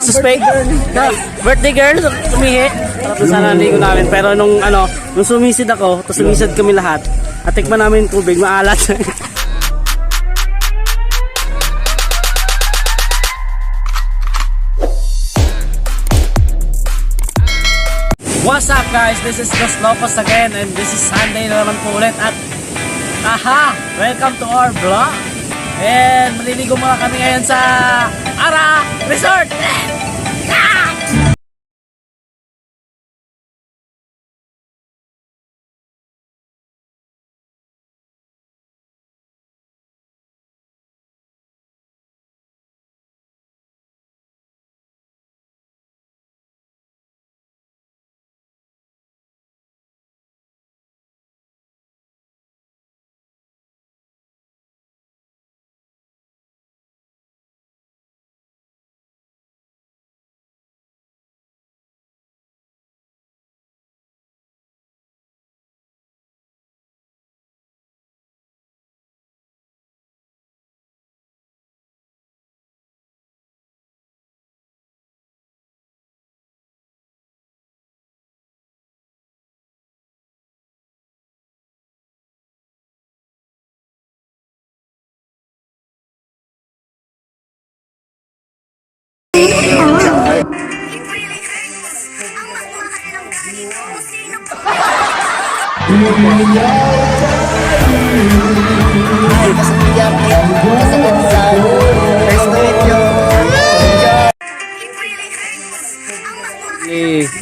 suspect. Birthday girl, tumihi. Sarap na sana ligo namin. Pero nung sumisid ako, tapos sumisid kami lahat, at tikman namin yung tubig, maalat. What's up guys? This is Los Lopez again and this is Sunday na naman po ulit at welcome to our vlog. And maliligo muna kami ngayon sa Ara Resort.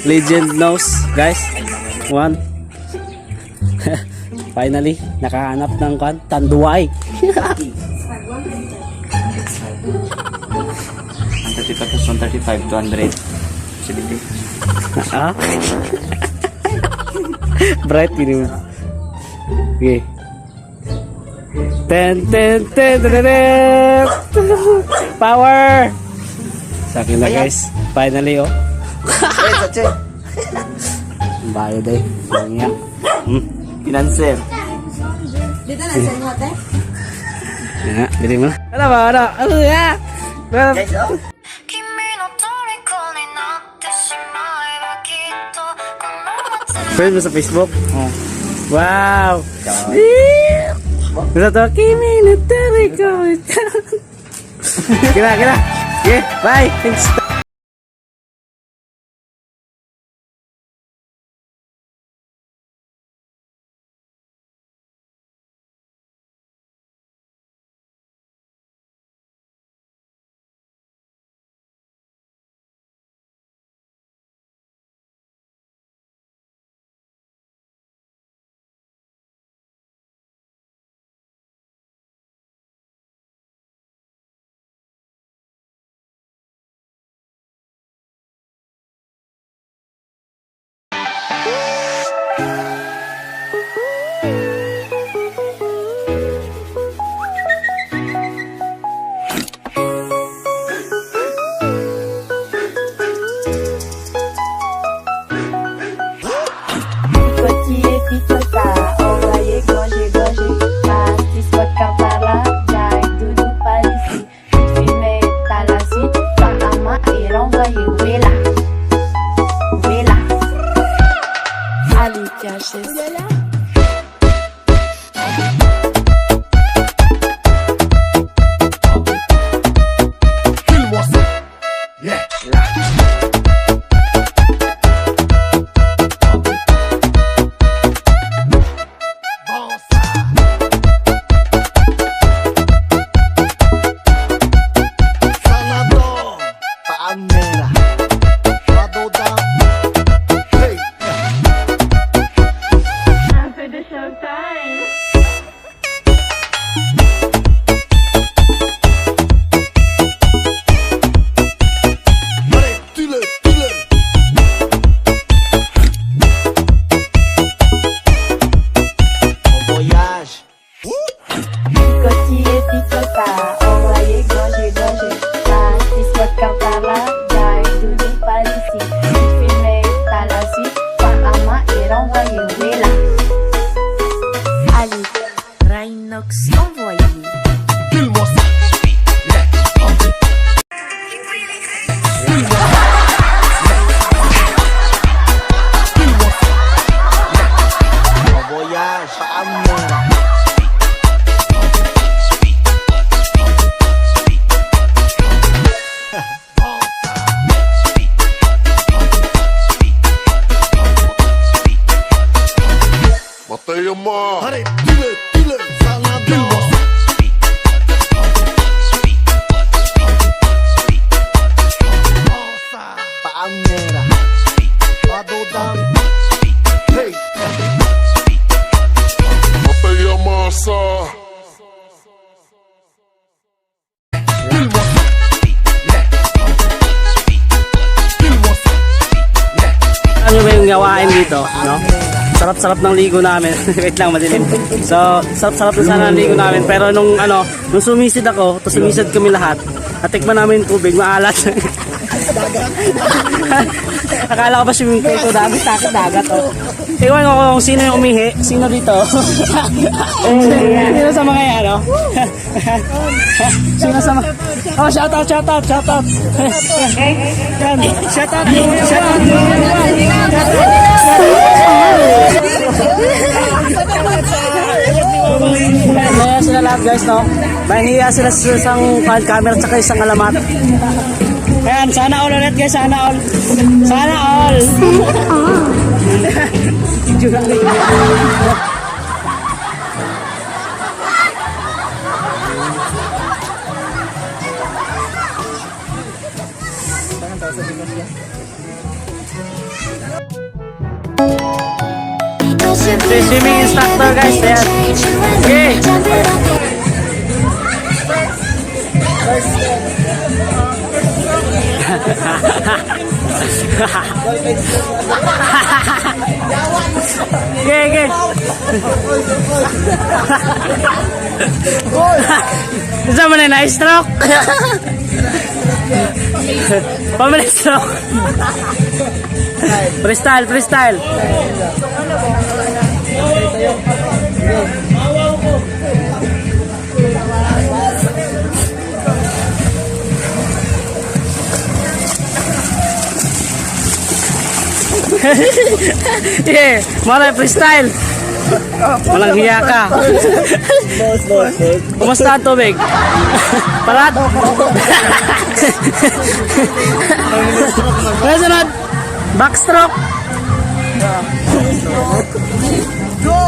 Legend knows guys. One. Finally nakahanap ng tanduay. 135 to 200. Bright gini. Okay. 10 power. Sa akin na guys. Finally oh. Bayo deh. Yang Financer. Dito na sa inyo ate? Ya, dili mo. Ano ba? Ano ya? Guys, oh. Friend mo sa Facebook? Oh. Wow! Gusto to, Kimi no Toriko. Kira. Okay, bye! Thanks. Envoyez, gauche, gauche, parti, spot, car par là, ama. Hadi dile sana dil Palmera Padodam Hey Papaya masa Ano ba yung gawain dito, no? Sarap-sarap ng ligo namin. Wait lang, madilim. So, sarap-sarap na sana ng ligo namin. Pero nung sumisid ako, to sumisid kami lahat, natikman namin yung tubig, maalat. Akala ko ba swimming pool ko, dami sakit dagat, oh. Tingnan ko kung sino yung umihi, sino dito. Sino sa mga yan, oh? Sino sa mga... Oh, shout out. Yan, shout out. Mahiya sila lahat, guys, no? Mahiya sila sa isang camera at isang alamat. Ayan, sana all ulit, guys, sana all. Sana all. Swimming instructor, guys, ayan. Okay. Okay. Isa mo na stroke. Pamili stroke. Freestyle. Yeah, mara freestyle. Walang hiya ka. Boss. Kumusta ang tubig? Parat? Sunod. Backstroke. Go!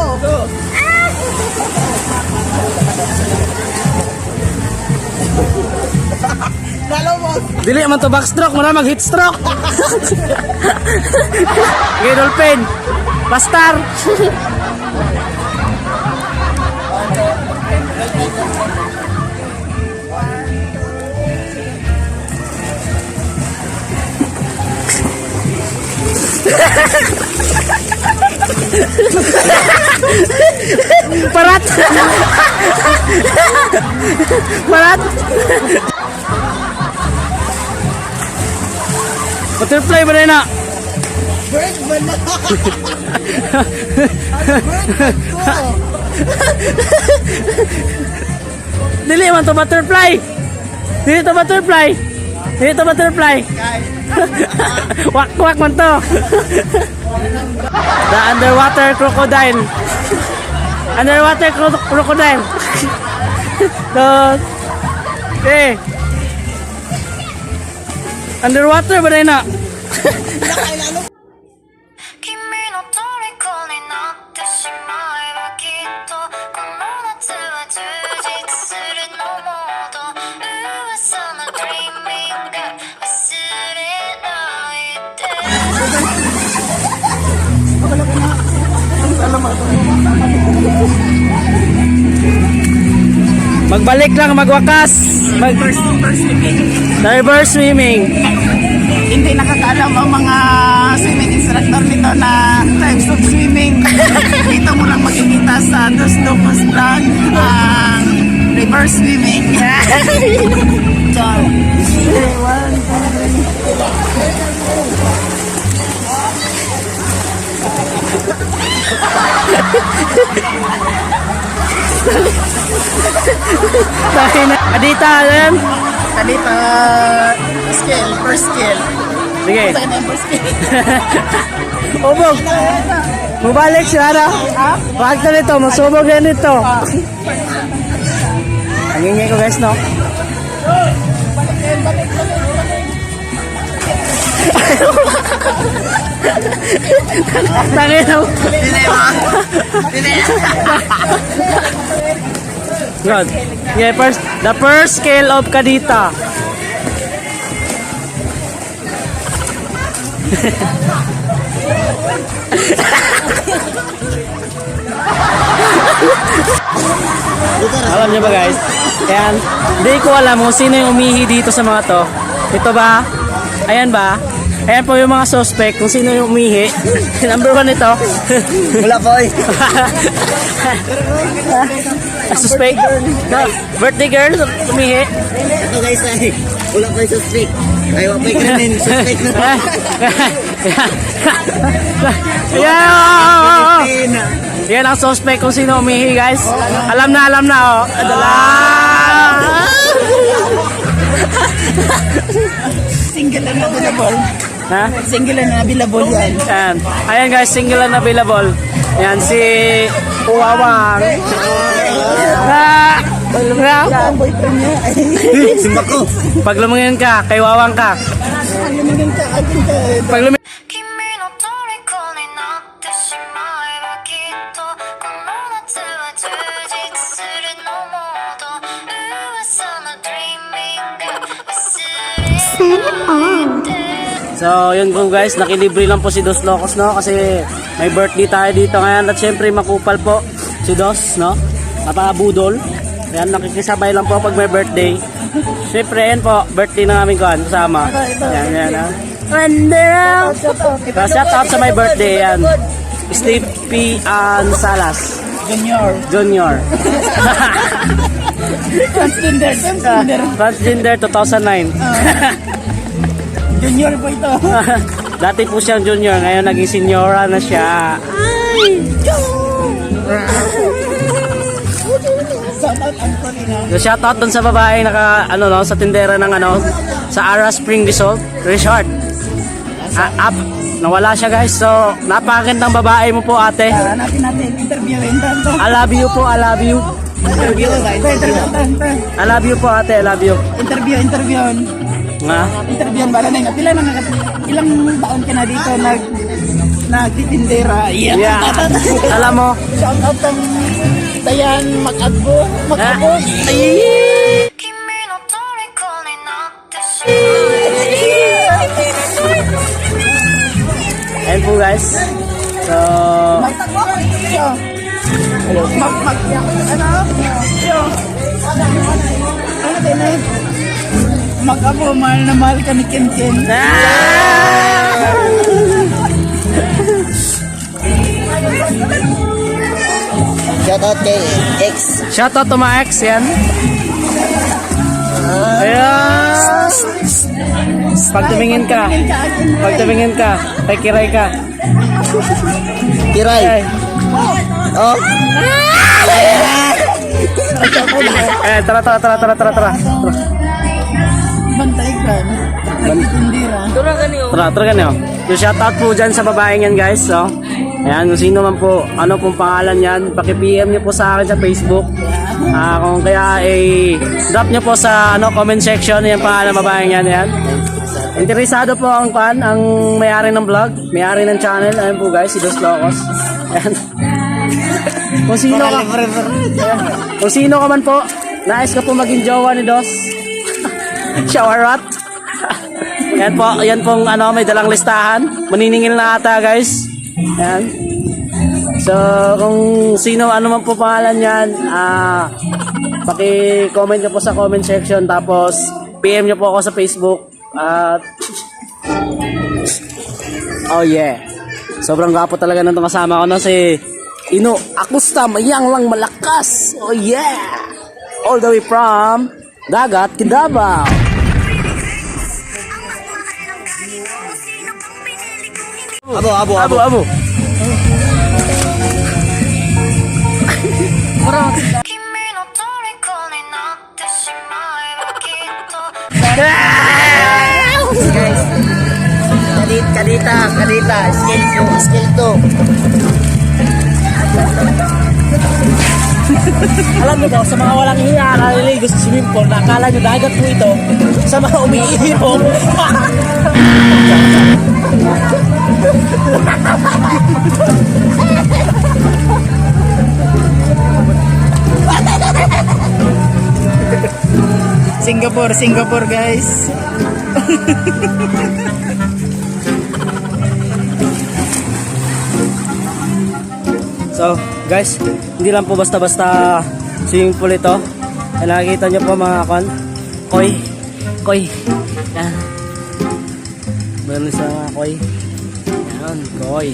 Dili man to backstroke, muna mag hit stroke. Okay, dolphin. Pastar. Parat. Butterfly ba na? Bird ba na? Dili man to butterfly. Wak man to. The underwater crocodile. Okay. Underwater ba na? 君の虜になってしまえばきっとこの夏は充実するのもっと噂の dreaming が忘れないで Magbalik lang, magwakas. Reverse swimming. Hindi nakakaalam ang mga swimming instructor nito na types of swimming. Dito mo lang makikita sa Dos Locos Vlog ang reverse swimming. Adita, alam? Kanita skill, first skill. Sige. Sa kanya first skill. Ubog. Mubalik siya na. Wag ka nito, masubog yan nito. Ang ingay ko, guys, no? Tangin mo. Good. Yeah, the first scale of Kadita. Alam niyo ba guys? Ayan, hindi ko alam kung sino yung umihi dito sa mga to. Ito ba? Ayan ba? Ayan po yung mga suspect kung sino yung umihi. Number 1 ito. Wala po eh. Suspect? Birthday girl? Umihi? Ito guys ay. Wala po yung suspect. Ay, wala po yung krimen. Suspect na. Yan ang suspect kung sino umihi guys. Alam na oh. Adala. Single and available. Ha? Single and available yan. Yan. Ayan guys, single and available. Yan si Uwawang. Ang boyfriend niya. Simba ko. Pag lumingin ka, kay Wawang ka. Lumingin ka, agin ka. Pag lumingin 君の虜になってしまえばきっとこの夏は充実するのもっと噂の dreaming 忘れて So, yun po guys, nakilibre lang po si Dos Locos, no? Kasi may birthday tayo dito ngayon at syempre makupal po si Dos, no? Napabudol. Ayan, nakikisabay lang po pag may birthday. Syempre, yan po, birthday na namin kuhan, kasama. Yan, ha? Shout out sa my birthday, yan. Sleepy Salas. Junior. Transgender 2009. Junior po ito. Dati po siyang junior, ngayon naging senyora na siya. So, shout out dun sa babae naka sa tindera ng sa Ara Spring Resort. Nawala siya guys. So, napakagandang babae mo po ate. Hanapin natin, interviewin. I love you po, I love you. I love you po ate, I love you. Interviewin. Nga? Interviewin ba na nga? Ilang taon ka na dito nagtitindera? Yeah. Alam mo, Shout out ng Dayan Makabo.君の虜になってしまえば ayun po guys. So, Makabo, mahal na mahal ka ni Ken Ken. Shout out kay X. shout out to my ex, yan. Ayan. Pag tumingin ka, kay Kiray ka. Kiray. Ay. Oh. Eh, tara. Bantay ka. Nagtitindera. Tara ganyo. So, shout out po dyan sa babaeng yan guys. So, ayan, kung sino man po, ano pong pangalan yan, paki-PM nyo po sa akin sa Facebook. Kung kaya drop nyo po sa comment section yung pangalan ng babaeng yan. Ayan. Interesado po ang may-ari ng vlog, may-ari ng channel. Ayan po guys, si Dos Locos. Ayan. Kung sino ka man po, nais ka po maging jowa ni Dos. Shower rat. Yan pong may dalang listahan. Maniningil na ata guys. Yan. So, kung sino, man po pangalan yan, paki-comment nyo po sa comment section, tapos PM nyo po ako sa Facebook. Oh yeah. Sobrang gwapo talaga nung kasama ko si Ino Akusta, mayang lang malakas. Oh yeah. All the way from Dagat, Davao. Abo. 君の虜になってしまえばきっと Kadita. Skill 2. Alam niyo po, sa mga walang hiya, naliligo sa swimming pool, nakala niyo dagat po ito, sa mga umiinom. Singapore guys. So, guys, hindi lang po basta-basta swimming pool ito. Ay, nakikita nyo po mga koi. Yan. Meron sa mga koi. Yan, koi.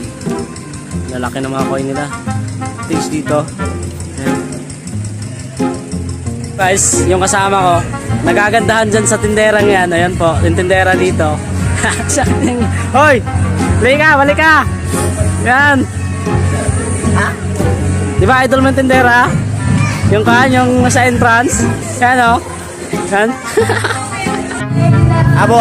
Lalaki ng mga koi nila. Things dito. Yan. Guys, yung kasama ko, nagagandahan dyan sa tinderang yan. Ayan po, yung tindera dito. Hoy! Balik ka! Yan! Di ba idol mo yung tindera? Yung sa entrance. Yan o. Yan. Abo.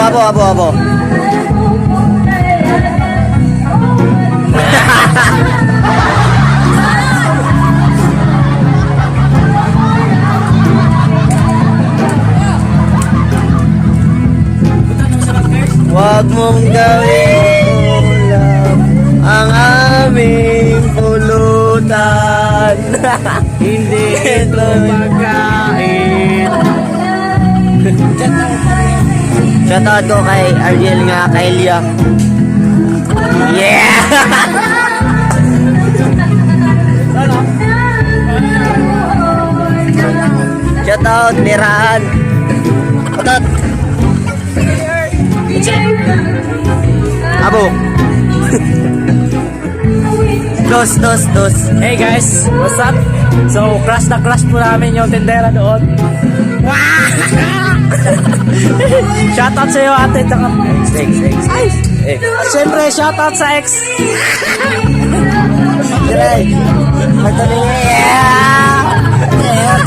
Huwag mong gawin ulam ang aming pulutan. Hindi ito pagkain. Shoutout ko kay Ariel nga, kay Elia. Yeah! Shoutout, Nirahan. Shoutout. Abo. Dos. Hey guys, what's up? So, crush na crush po namin yung tindera doon. Shoutout sa iyo ate. Siyempre, shoutout sa ex.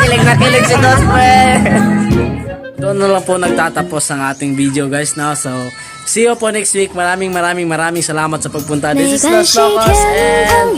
Kilig na kilig si Dos, pre. Doon na lang po nagtatapos ang ating video guys now. So, see you po next week. Maraming salamat sa pagpunta. This is Los Locos and